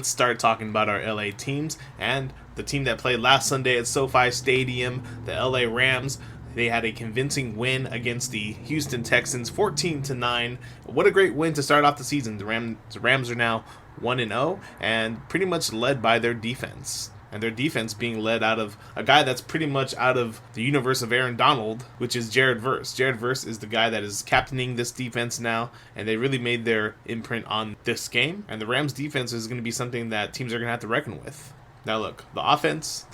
Let's start talking about our LA teams and the team that played last Sunday at SoFi Stadium, the LA Rams. They had a convincing win against the Houston Texans, 14-9. What a great win to start off the season. The Rams are now 1-0 and pretty much led by their defense. And their defense being led out of a guy that's pretty much out of the universe of Aaron Donald, which is Jared Verse. Jared Verse is the guy that is captaining this defense now, and they really made their imprint on this game. And the Rams defense is going to be something that teams are going to have to reckon with. Now look, the offense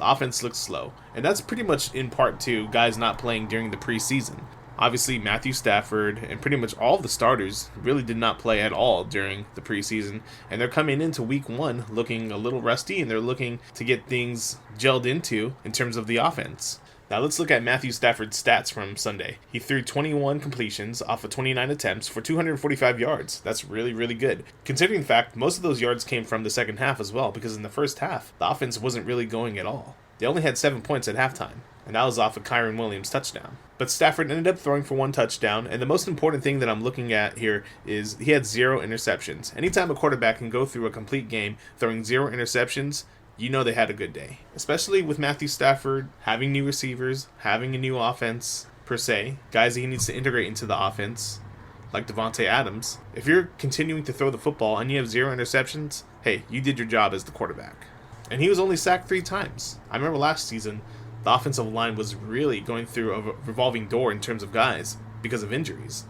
looks slow, and that's pretty much in part to guys not playing during the preseason. Obviously, Matthew Stafford and pretty much all of the starters really did not play at all during the preseason, and they're coming into week one looking a little rusty, and they're looking to get things gelled into in terms of the offense. Now let's look at Matthew Stafford's stats from Sunday. He threw 21 completions off of 29 attempts for 245 yards. That's really, really good. Considering the fact most of those yards came from the second half as well, because in the first half, the offense wasn't really going at all. They only had 7 points at halftime, and that was off of Kyren Williams' touchdown. But Stafford ended up throwing for 1 touchdown, and the most important thing that I'm looking at here is he had 0 interceptions. Anytime a quarterback can go through a complete game throwing 0 interceptions, you know they had a good day. Especially with Matthew Stafford having new receivers, having a new offense, per se, guys that he needs to integrate into the offense, like Davante Adams. If you're continuing to throw the football and you have 0 interceptions, hey, you did your job as the quarterback. And he was only sacked 3 times. I remember last season, the offensive line was really going through a revolving door in terms of guys because of injuries.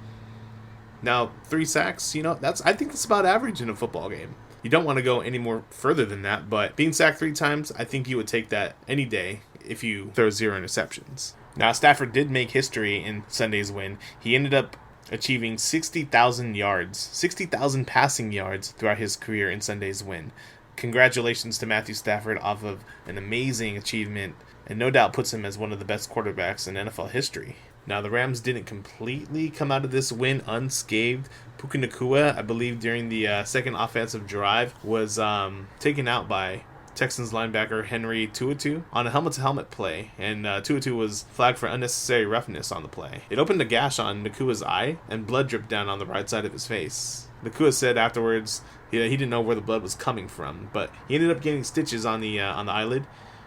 Now, 3 sacks, I think that's about average in a football game. You don't want to go any more further than that, but being sacked 3 times, I think you would take that any day if you throw 0 interceptions. Now, Stafford did make history in Sunday's win. He ended up achieving 60,000 yards, 60,000 passing yards throughout his career in Sunday's win. Congratulations to Matthew Stafford off of an amazing achievement, and no doubt puts him as one of the best quarterbacks in NFL history. Now, the Rams didn't completely come out of this win unscathed. Puka Nacua, I believe during the second offensive drive, was taken out by Texans linebacker Henry To'oTo'o on a helmet-to-helmet play, and To'oTo'o was flagged for unnecessary roughness on the play. It opened a gash on Nacua's eye, and blood dripped down on the right side of his face. Nacua said afterwards he didn't know where the blood was coming from, but he ended up getting stitches on the eyelid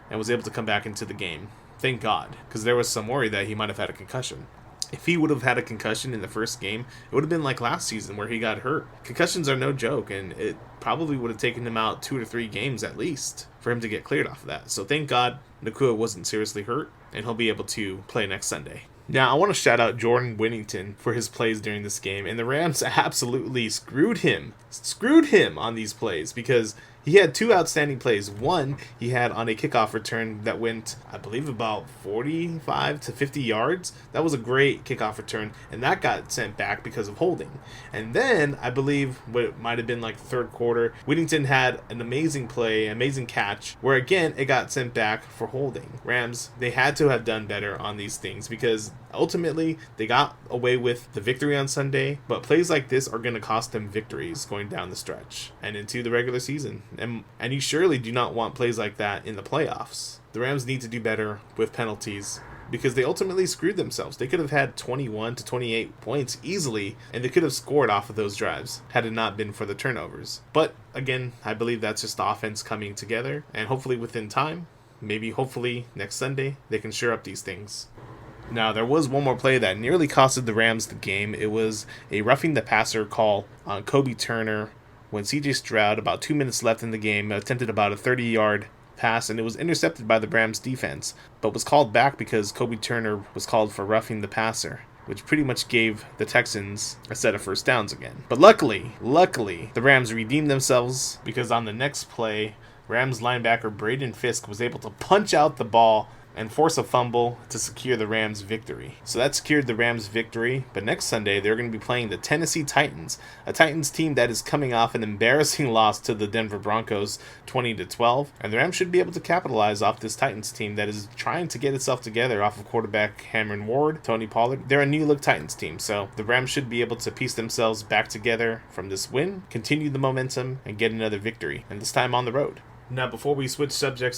and was able to come back into the game. Thank God, because there was some worry that he might have had a concussion. If he would have had a concussion in the first game, it would have been like last season where he got hurt. Concussions are no joke, and it probably would have taken him out 2 to 3 games at least for him to get cleared off of that. So thank God Nacua wasn't seriously hurt, and he'll be able to play next Sunday. Now, I want to shout out Jordan Whittington for his plays during this game, and the Rams absolutely screwed him on these plays, because he had 2 outstanding plays. One, he had on a kickoff return that went, I believe, about 45 to 50 yards. That was a great kickoff return, and that got sent back because of holding. And then, I believe, what it might have been like the third quarter, Whittington had an amazing play, amazing catch, where again, it got sent back for holding. Rams, they had to have done better on these things, because ultimately, they got away with the victory on Sunday, but plays like this are going to cost them victories going down the stretch and into the regular season. And you surely do not want plays like that in the playoffs. The Rams need to do better with penalties, because they ultimately screwed themselves. They could have had 21 to 28 points easily, and they could have scored off of those drives had it not been for the turnovers. But again, I believe that's just the offense coming together, and hopefully within time, hopefully next Sunday, they can shore up these things. Now, there was one more play that nearly costed the Rams the game. It was a roughing the passer call on Kobe Turner when C.J. Stroud, about 2 minutes left in the game, attempted about a 30-yard pass, and it was intercepted by the Rams defense, but was called back because Kobe Turner was called for roughing the passer, which pretty much gave the Texans a set of first downs again. But luckily, the Rams redeemed themselves, because on the next play, Rams linebacker Braden Fisk was able to punch out the ball and force a fumble to secure the Rams' victory. So that secured the Rams' victory, but next Sunday they're going to be playing the Tennessee Titans, a Titans team that is coming off an embarrassing loss to the Denver Broncos 20-12, and the Rams should be able to capitalize off this Titans team that is trying to get itself together off of quarterback Cameron Ward, Tony Pollard. They're a new-look Titans team, so the Rams should be able to piece themselves back together from this win, continue the momentum, and get another victory, and this time on the road. Now, before we switch subjects